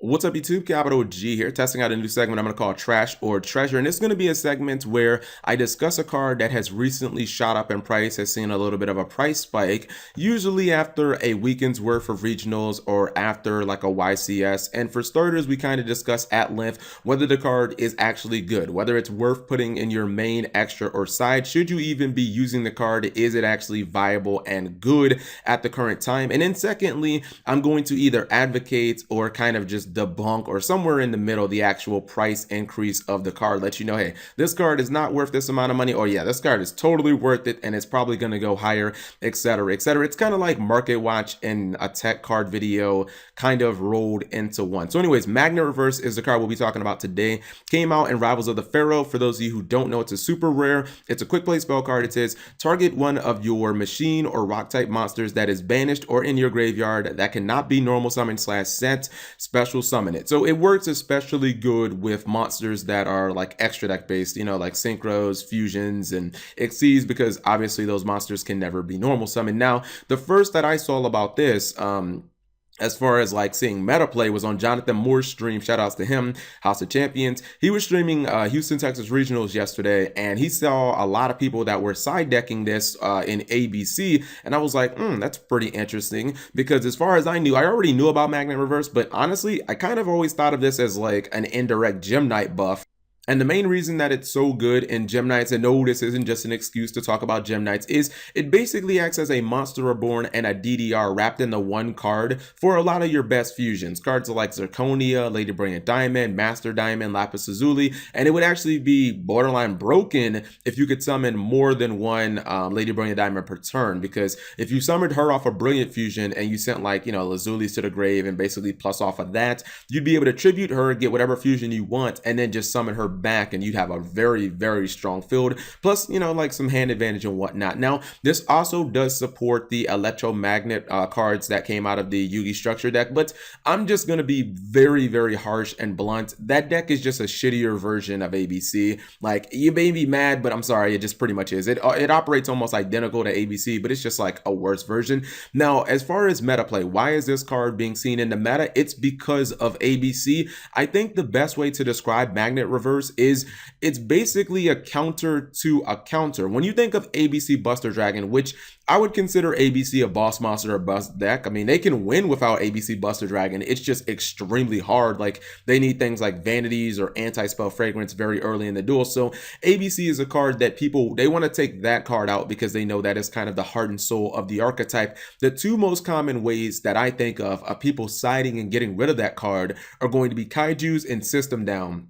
What's up, YouTube? Capital G here, testing out a new segment I'm going to call Trash or Treasure. And it's going to be a segment where I discuss a card that has recently shot up in price, has seen a little bit of a price spike, usually after a weekend's worth of regionals or after like a YCS. And for starters, we kind of discuss at length whether the card is actually good, whether it's worth putting in your main, extra, or side. Should you even be using the card? Is it actually viable and good at the current time? And then secondly, I'm going to either advocate or kind of just debunk or somewhere in the middle the actual price increase of the card. Let you know, hey, this card is not worth this amount of money, or yeah, this card is totally worth it and it's probably going to go higher, etc., etc. It's kind of like Market Watch and a tech card video kind of rolled into one. So anyways, Magnet Reverse is the card we'll be talking about today. Came out in Rivals of the Pharaoh. For those of you who don't know, it's a super rare. It's a quick play spell card. It says target one of your machine or rock type monsters that is banished or in your graveyard that cannot be normal summon / set, special summon it. So it works especially good with monsters that are like extra deck based, you know, like synchros, fusions, and xyzs, because obviously those monsters can never be normal summon. Now, the first that I saw about this, as far as like seeing meta play, was on Jonathan Moore's stream. Shout outs to him, House of Champions. He was streaming Houston, Texas regionals yesterday, and he saw a lot of people that were side decking this in ABC. And I was like, that's pretty interesting, because as far as I already knew about Magnet Reverse, but honestly, I kind of always thought of this as like an indirect Gem Knight buff. And the main reason that it's so good in Gem Knights, and no, this isn't just an excuse to talk about Gem Knights, is it basically acts as a Monster Reborn and a DDR wrapped into one card for a lot of your best fusions. Cards like Zirconia, Lady Brilliant Diamond, Master Diamond, Lapis Lazuli, and it would actually be borderline broken if you could summon more than one Lady Brilliant Diamond per turn, because if you summoned her off a Brilliant Fusion and you sent like, you know, Lazulis to the grave and basically plus off of that, you'd be able to tribute her, get whatever fusion you want, and then just summon her back, and you'd have a very, very strong field, plus, you know, like some hand advantage and whatnot. Now, this also does support the electromagnet cards that came out of the Yugi structure deck, but I'm just going to be very, very harsh and blunt. That deck is just a shittier version of ABC. Like, you may be mad, but I'm sorry, it just pretty much is. It operates almost identical to ABC, but it's just like a worse version. Now, as far as meta play, why is this card being seen in the meta? It's because of ABC. I think the best way to describe Magnet Reverse is it's basically a counter to a counter. When you think of ABC Buster Dragon, which I would consider ABC a boss monster or boss deck. I mean, they can win without ABC Buster Dragon. It's just extremely hard. Like, they need things like Vanities or Anti-Spell Fragrance very early in the duel. So ABC is a card that people, they want to take that card out because they know that is kind of the heart and soul of the archetype. The two most common ways that I think of people siding and getting rid of that card are going to be Kaijus and System Down.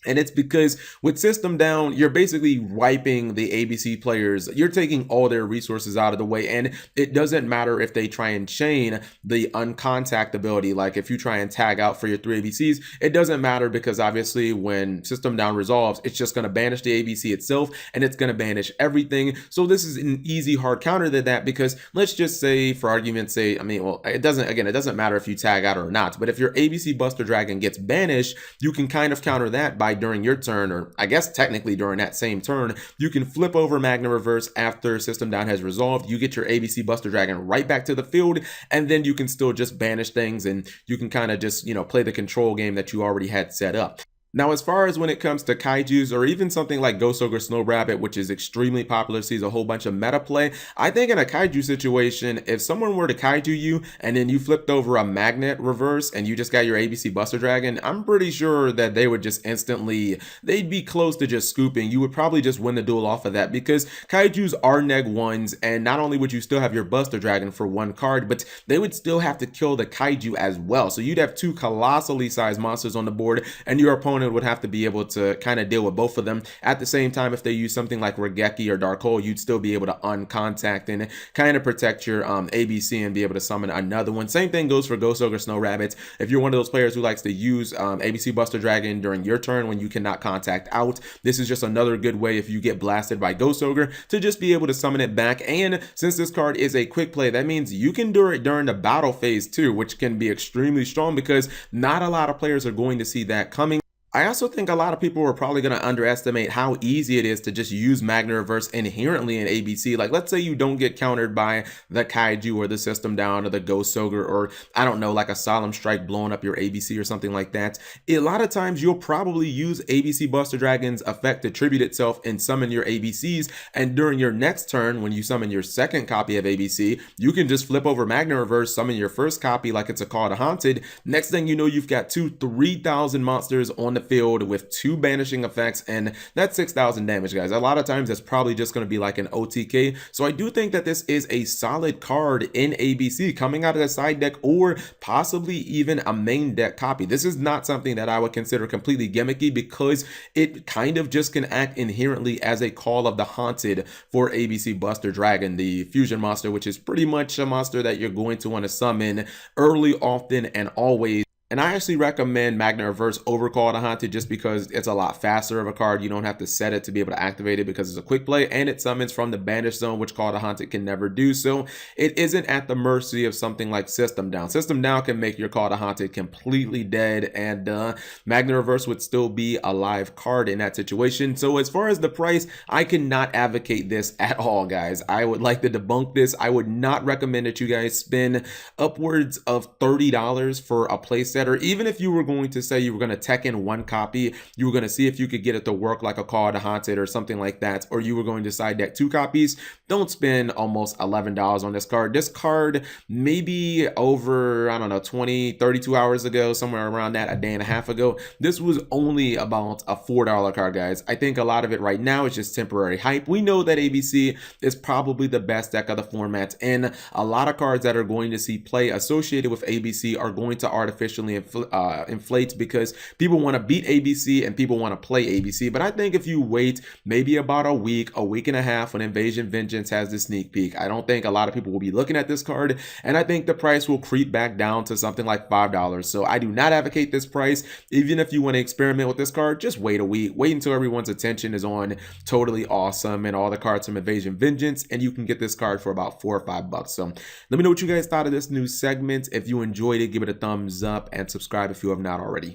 And it's because with System Down, you're basically wiping the ABC players. You're taking all their resources out of the way. And it doesn't matter if they try and chain the uncontact ability. Like if you try and tag out for your 3 ABCs, it doesn't matter, because obviously when System Down resolves, it's just going to banish the ABC itself, and it's going to banish everything. So this is an easy hard counter to that, because let's just say, for argument's sake, I mean, well, it doesn't matter if you tag out or not. But if your ABC Buster Dragon gets banished, you can kind of counter that by during your turn, or I guess technically during that same turn, you can flip over Magnet Reverse after System Down has resolved. You get your ABC Buster Dragon right back to the field, and then you can still just banish things, and you can kind of just, you know, play the control game that you already had set up. Now, as far as when it comes to Kaijus, or even something like Ghost Ogre Snow Rabbit, which is extremely popular, sees a whole bunch of meta play, I think in a Kaiju situation, if someone were to Kaiju you and then you flipped over a Magnet Reverse and you just got your ABC Buster Dragon, I'm pretty sure that they would just instantly, they'd be close to just scooping. You would probably just win the duel off of that, because Kaijus are neg ones, and not only would you still have your Buster Dragon for one card, but they would still have to kill the Kaiju as well. So you'd have two colossally sized monsters on the board, and your opponent would have to be able to kind of deal with both of them at the same time. If they use something like Regeki or Dark Hole, you'd still be able to uncontact and kind of protect your ABC and be able to summon another one. Same thing goes for Ghost Ogre Snow Rabbits. If you're one of those players who likes to use ABC Buster Dragon during your turn when you cannot contact out, this is just another good way, if you get blasted by Ghost Ogre, to just be able to summon it back. And since this card is a quick play, that means you can do it during the battle phase too, which can be extremely strong, because not a lot of players are going to see that coming. I also think a lot of people are probably going to underestimate how easy it is to just use Magna Reverse inherently in ABC. Like, let's say you don't get countered by the Kaiju or the System Down or the Ghost Ogre, or I don't know, like a Solemn Strike blowing up your ABC or something like that. A lot of times you'll probably use ABC Buster Dragon's effect to tribute itself and summon your ABCs. And during your next turn, when you summon your second copy of ABC, you can just flip over Magna Reverse, summon your first copy like it's a Call to Haunted. Next thing you know, you've got 3,000 monsters on the field with 2 banishing effects, and that's 6,000 damage, guys. A lot of times that's probably just going to be like an OTK. So I do think that this is a solid card in ABC coming out of the side deck or possibly even a main deck copy. This is not something that I would consider completely gimmicky because it kind of just can act inherently as a Call of the Haunted for ABC Buster Dragon, the fusion monster, which is pretty much a monster that you're going to want to summon early, often, and always. And I actually recommend Magna Reverse over Call to Haunted just because it's a lot faster of a card. You don't have to set it to be able to activate it because it's a quick play, and it summons from the Banish Zone, which Call to Haunted can never do. So it isn't at the mercy of something like System Down. System Down can make your Call to Haunted completely dead, and Magna Reverse would still be a live card in that situation. So as far as the price, I cannot advocate this at all, guys. I would like to debunk this. I would not recommend that you guys spend upwards of $30 for a playset. Or even if you were going to say you were going to tech in 1 copy, you were going to see if you could get it to work like a Call to Haunted or something like that, or you were going to side deck 2 copies, don't spend almost $11 on this card. This card maybe over, I don't know, 32 hours ago, somewhere around that, a day and a half ago, this was only about a $4 card, guys. I think a lot of it right now is just temporary hype. We know that ABC is probably the best deck of the format, and a lot of cards that are going to see play associated with ABC are going to artificially inflate because people want to beat ABC and people want to play ABC. But I think if you wait maybe about a week and a half when Invasion Vengeance has the sneak peek, I don't think a lot of people will be looking at this card, and I think the price will creep back down to something like $5. So I do not advocate this price. Even if you want to experiment with this card, just wait a week. Wait until everyone's attention is on Totally Awesome and all the cards from Invasion Vengeance, and you can get this card for about $4 or $5. So let me know what you guys thought of this new segment. If you enjoyed it, give it a thumbs up and subscribe if you have not already.